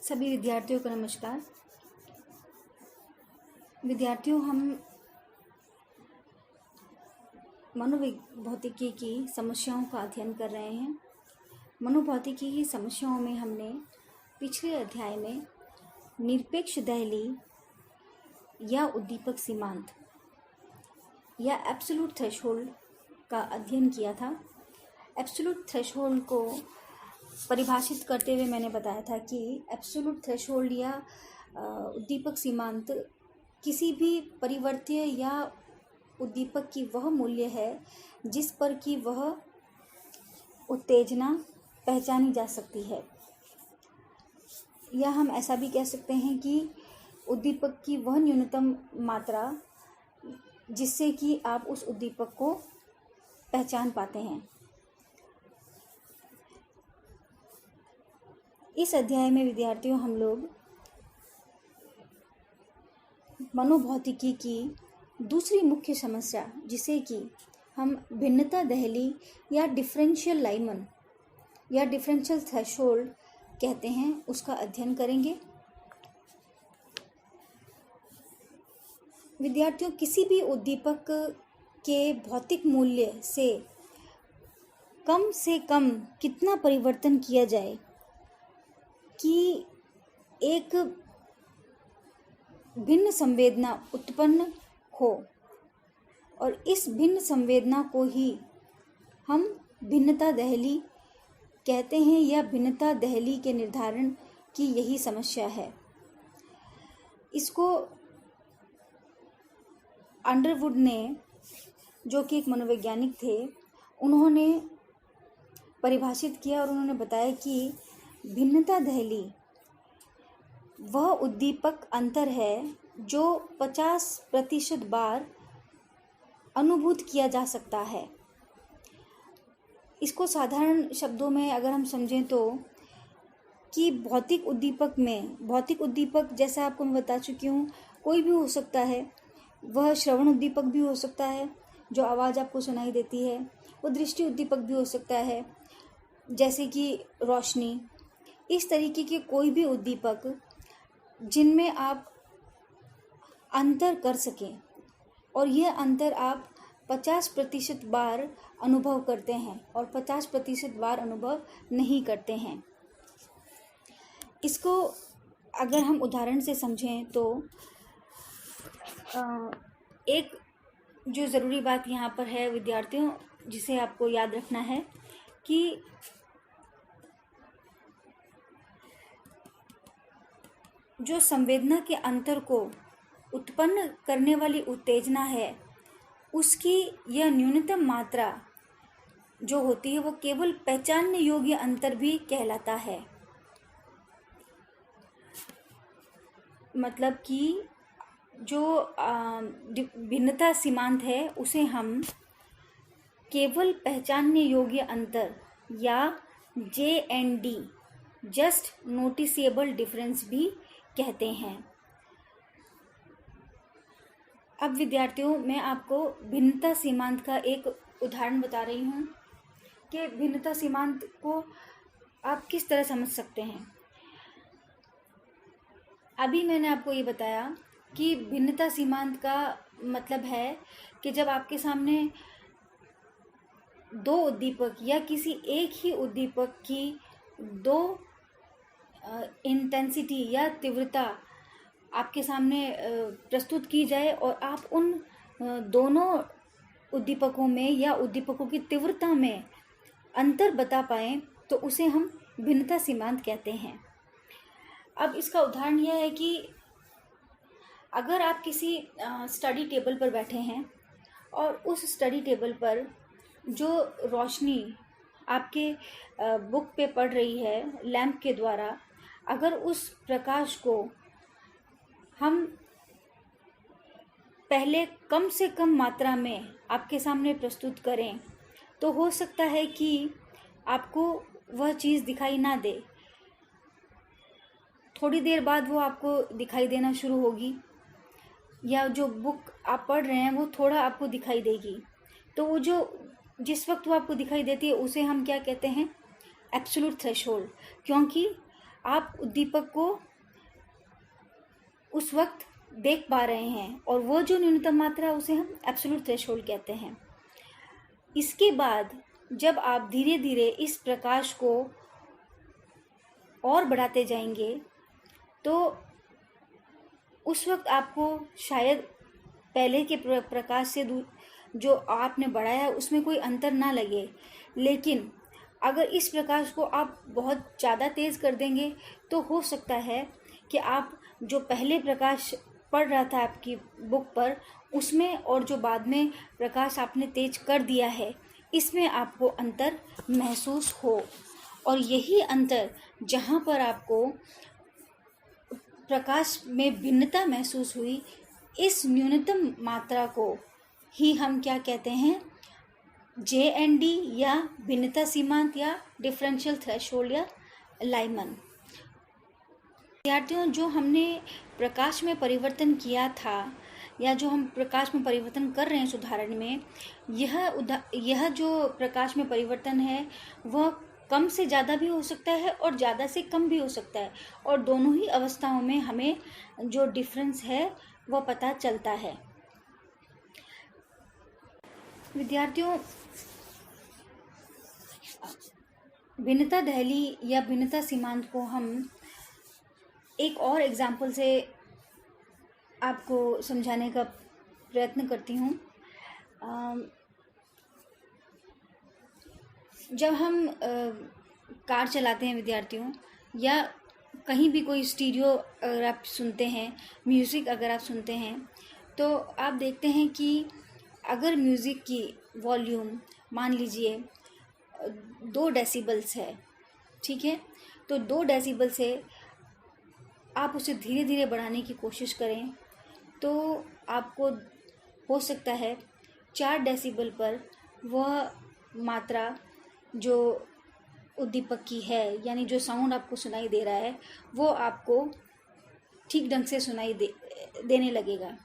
सभी विद्यार्थियों को नमस्कार। विद्यार्थियों, हम मनोभौतिकी की समस्याओं का अध्ययन कर रहे हैं। मनोभौतिकी की समस्याओं में हमने पिछले अध्याय में निरपेक्ष दहली या उद्दीपक सीमांत या एब्सोल्यूट थ्रेशोल्ड का अध्ययन किया था। एब्सोल्यूट थ्रेशोल्ड को परिभाषित करते हुए मैंने बताया था कि एब्सोल्यूट थ्रेशोल्ड या उद्दीपक सीमांत किसी भी परिवर्त्य या उद्दीपक की वह मूल्य है जिस पर कि वह उत्तेजना पहचानी जा सकती है, या हम ऐसा भी कह सकते हैं कि उद्दीपक की वह न्यूनतम मात्रा जिससे कि आप उस उद्दीपक को पहचान पाते हैं। इस अध्याय में विद्यार्थियों हम लोग मनोभौतिकी की दूसरी मुख्य समस्या, जिसे कि हम भिन्नता दहली या डिफरेंशियल लाइमन या डिफरेंशियल थ्रेशोल्ड कहते हैं, उसका अध्ययन करेंगे। विद्यार्थियों, किसी भी उद्दीपक के भौतिक मूल्य से कम कितना परिवर्तन किया जाए कि एक भिन्न संवेदना उत्पन्न हो, और इस भिन्न संवेदना को ही हम भिन्नता दहली कहते हैं, या भिन्नता दहली के निर्धारण की यही समस्या है। इसको अंडरवुड ने, जो कि एक मनोवैज्ञानिक थे, उन्होंने परिभाषित किया और उन्होंने बताया कि भिन्नता दहली वह उद्दीपक अंतर है जो 50% बार अनुभूत किया जा सकता है। इसको साधारण शब्दों में अगर हम समझें तो कि भौतिक उद्दीपक जैसा आपको मैं बता चुकी हूँ, कोई भी हो सकता है। वह श्रवण उद्दीपक भी हो सकता है, जो आवाज़ आपको सुनाई देती है। वो दृष्टि उद्दीपक भी हो सकता है, जैसे कि रोशनी। इस तरीके के कोई भी उद्दीपक जिनमें आप अंतर कर सकें, और यह अंतर आप 50% बार अनुभव करते हैं और 50% बार अनुभव नहीं करते हैं। इसको अगर हम उदाहरण से समझें तो एक जो ज़रूरी बात यहाँ पर है विद्यार्थियों, जिसे आपको याद रखना है कि जो संवेदना के अंतर को उत्पन्न करने वाली उत्तेजना है, उसकी यह न्यूनतम मात्रा जो होती है वो केवल पहचानने योग्य अंतर भी कहलाता है। मतलब कि जो भिन्नता सीमांत है उसे हम केवल पहचानने योग्य अंतर या JND, जस्ट नोटिसेबल डिफरेंस भी कहते हैं। अब विद्यार्थियों, मैं आपको भिन्नता सीमांत का एक उदाहरण बता रही हूँ कि भिन्नता सीमांत को आप किस तरह समझ सकते हैं। अभी मैंने आपको ये बताया कि भिन्नता सीमांत का मतलब है कि जब आपके सामने दो उद्दीपक या किसी एक ही उद्दीपक की दो इंटेंसिटी या तीव्रता आपके सामने प्रस्तुत की जाए और आप उन दोनों उद्दीपकों में या उद्दीपकों की तीव्रता में अंतर बता पाएं, तो उसे हम भिन्नता सीमांत कहते हैं। अब इसका उदाहरण यह है कि अगर आप किसी स्टडी टेबल पर बैठे हैं और उस स्टडी टेबल पर जो रोशनी आपके बुक पे पड़ रही है लैंप के द्वारा, अगर उस प्रकाश को हम पहले कम से कम मात्रा में आपके सामने प्रस्तुत करें, तो हो सकता है कि आपको वह चीज़ दिखाई ना दे। थोड़ी देर बाद वो आपको दिखाई देना शुरू होगी, या जो बुक आप पढ़ रहे हैं वो थोड़ा आपको दिखाई देगी। तो वो जो जिस वक्त वो आपको दिखाई देती है उसे हम क्या कहते हैं? Absolute threshold. क्योंकि आप उद्दीपक को उस वक्त देख पा रहे हैं, और वो जो न्यूनतम मात्रा उसे हम एब्सोल्यूट थ्रेशोल्ड कहते हैं। इसके बाद जब आप धीरे धीरे इस प्रकाश को और बढ़ाते जाएंगे तो उस वक्त आपको शायद पहले के प्रकाश से जो आपने बढ़ाया उसमें कोई अंतर ना लगे, लेकिन अगर इस प्रकाश को आप बहुत ज़्यादा तेज़ कर देंगे तो हो सकता है कि आप जो पहले प्रकाश पड़ रहा था आपकी बुक पर उसमें और जो बाद में प्रकाश आपने तेज कर दिया है इसमें आपको अंतर महसूस हो। और यही अंतर जहाँ पर आपको प्रकाश में भिन्नता महसूस हुई, इस न्यूनतम मात्रा को ही हम क्या कहते हैं, JND या भिन्नता सीमांत या डिफरेंशियल थ्रेशोल्ड या लाइमन। विद्यार्थियों, जो हमने प्रकाश में परिवर्तन किया था या जो हम प्रकाश में परिवर्तन कर रहे हैं इस उदाहरण में, यह जो प्रकाश में परिवर्तन है वह कम से ज़्यादा भी हो सकता है और ज़्यादा से कम भी हो सकता है, और दोनों ही अवस्थाओं में हमें जो डिफरेंस है वह पता चलता है। विद्यार्थियों, भिन्नता दहली या भिन्नता सीमांत को हम एक और एग्जाम्पल से आपको समझाने का प्रयत्न करती हूँ। जब हम कार चलाते हैं विद्यार्थियों, या कहीं भी कोई स्टीरियो अगर आप सुनते हैं, म्यूज़िक अगर आप सुनते हैं, तो आप देखते हैं कि अगर म्यूज़िक की वॉल्यूम मान लीजिए 2 डेसिबल्स है, ठीक है, तो 2 डेसिबल से आप उसे धीरे धीरे बढ़ाने की कोशिश करें तो आपको हो सकता है 4 डेसिबल पर वह मात्रा जो उद्दीपक की है, यानी जो साउंड आपको सुनाई दे रहा है, वो आपको ठीक ढंग से सुनाई देने लगेगा।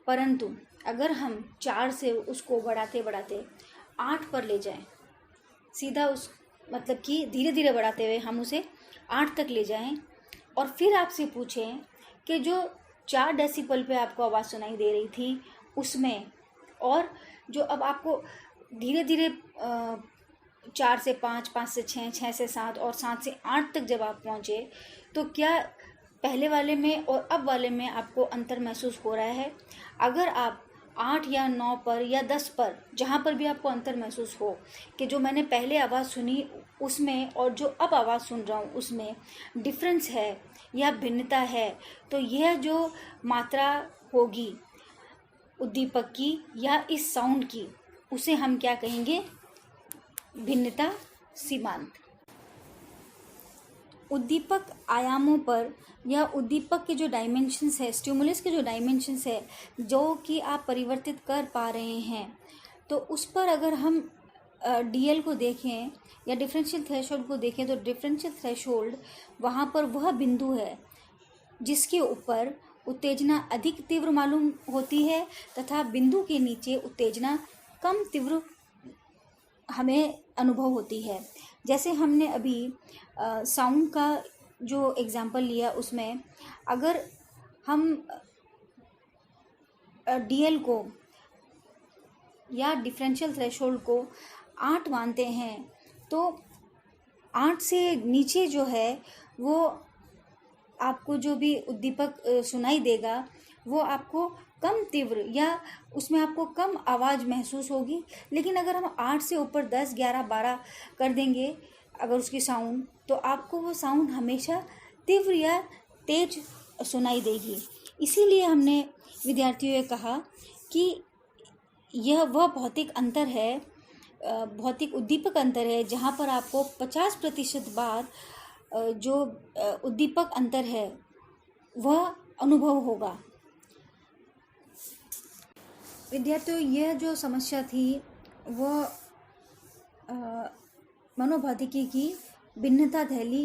परंतु अगर हम 4 से उसको बढ़ाते बढ़ाते 8 पर ले जाएं, सीधा उस मतलब कि धीरे धीरे बढ़ाते हुए हम उसे 8 तक ले जाएं, और फिर आपसे पूछें कि जो 4 डेसिबल पे आपको आवाज़ सुनाई दे रही थी उसमें, और जो अब आपको धीरे धीरे 4 से 5, 5 से 6, 6 से 7 और 7 से 8 तक जब आप पहुँचे, तो क्या पहले वाले में और अब वाले में आपको अंतर महसूस हो रहा है? अगर आप 8 या 9 पर या 10 पर, जहाँ पर भी आपको अंतर महसूस हो कि जो मैंने पहले आवाज़ सुनी उसमें और जो अब आवाज़ सुन रहा हूँ उसमें डिफरेंस है या भिन्नता है, तो यह जो मात्रा होगी उद्दीपक की या इस साउंड की, उसे हम क्या कहेंगे? भिन्नता सीमांत। उद्दीपक आयामों पर या उद्दीपक के जो डायमेंशंस है, स्टिमुलस के जो डायमेंशंस है जो कि आप परिवर्तित कर पा रहे हैं, तो उस पर अगर हम DL को देखें या डिफरेंशियल थ्रेशोल्ड को देखें, तो डिफरेंशियल थ्रेशोल्ड वहाँ पर वह बिंदु है जिसके ऊपर उत्तेजना अधिक तीव्र मालूम होती है तथा बिंदु के नीचे उत्तेजना कम तीव्र हमें अनुभव होती है। जैसे हमने अभी साउंड का जो एग्जाम्पल लिया, उसमें अगर हम DL को या डिफरेंशियल थ्रेशोल्ड को 8 मानते हैं, तो 8 से नीचे जो है वो आपको जो भी उद्दीपक सुनाई देगा वो आपको कम तीव्र या उसमें आपको कम आवाज़ महसूस होगी। लेकिन अगर हम 8 से ऊपर 10, 11, 12 कर देंगे अगर उसकी साउंड, तो आपको वो साउंड हमेशा तीव्र या तेज सुनाई देगी। इसीलिए हमने विद्यार्थियों ये कहा कि यह वह भौतिक अंतर है, भौतिक उद्दीपक अंतर है, जहाँ पर आपको 50% बार जो उद्दीपक अंतर है वह अनुभव होगा। विद्यार्थियों, यह जो समस्या थी वह मनोभौतिकी की भिन्नता दहली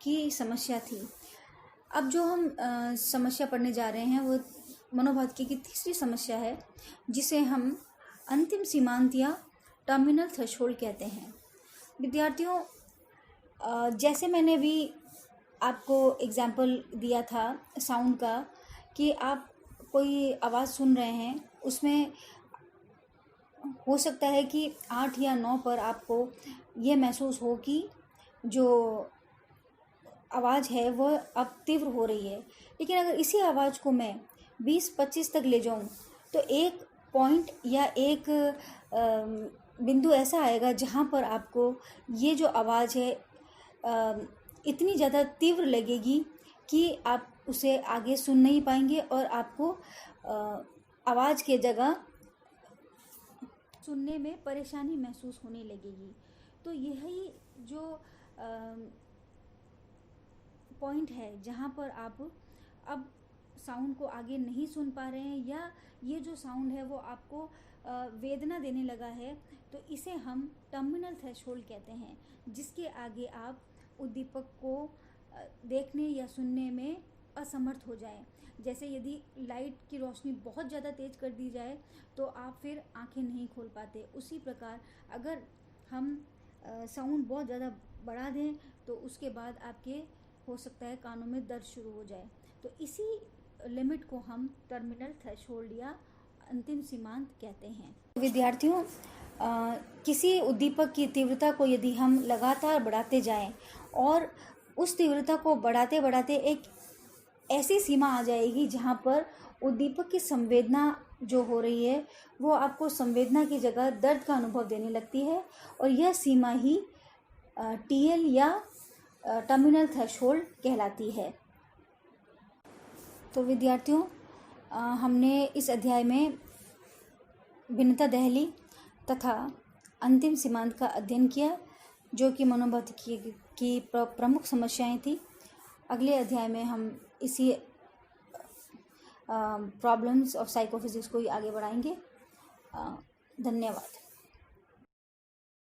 की समस्या थी। अब जो हम समस्या पढ़ने जा रहे हैं वो मनोभौतिकी की तीसरी समस्या है, जिसे हम अंतिम सीमांत या टर्मिनल थ्रेशोल्ड कहते हैं। विद्यार्थियों, जैसे मैंने भी आपको एग्जाम्पल दिया था साउंड का कि आप कोई आवाज़ सुन रहे हैं, उसमें हो सकता है कि 8 या 9 पर आपको ये महसूस हो कि जो आवाज़ है वह अब तीव्र हो रही है, लेकिन अगर इसी आवाज़ को मैं 20-25 तक ले जाऊं तो एक पॉइंट या एक बिंदु ऐसा आएगा जहां पर आपको ये जो आवाज़ है इतनी ज़्यादा तीव्र लगेगी कि आप उसे आगे सुन नहीं पाएंगे और आपको आवाज़ के जगह सुनने में परेशानी महसूस होने लगेगी। तो यही जो पॉइंट है जहाँ पर आप अब साउंड को आगे नहीं सुन पा रहे हैं या ये जो साउंड है वो आपको वेदना देने लगा है, तो इसे हम टर्मिनल थ्रेशोल्ड कहते हैं, जिसके आगे आप उद्दीपक को देखने या सुनने में असमर्थ हो जाएं। जैसे यदि लाइट की रोशनी बहुत ज़्यादा तेज कर दी जाए तो आप फिर आंखें नहीं खोल पाते। उसी प्रकार अगर हम साउंड बहुत ज़्यादा बढ़ा दें तो उसके बाद आपके हो सकता है कानों में दर्द शुरू हो जाए। तो इसी लिमिट को हम टर्मिनल थ्रेशोल्ड या अंतिम सीमांत कहते हैं। विद्यार्थियों, किसी उद्दीपक की तीव्रता को यदि हम लगातार बढ़ाते जाएं और उस तीव्रता को बढ़ाते बढ़ाते एक ऐसी सीमा आ जाएगी जहां पर उद्दीपक की संवेदना जो हो रही है वो आपको संवेदना की जगह दर्द का अनुभव देने लगती है, और यह सीमा ही टीएल या टर्मिनल थ्रेशोल्ड कहलाती है। तो विद्यार्थियों, हमने इस अध्याय में भिन्नता दहली तथा अंतिम सीमांत का अध्ययन किया, जो कि मनोभौतिकी की प्रमुख समस्याएं थी। अगले अध्याय में हम इसी प्रॉब्लम्स ऑफ साइकोफिजिक्स को ही आगे बढ़ाएंगे। धन्यवाद।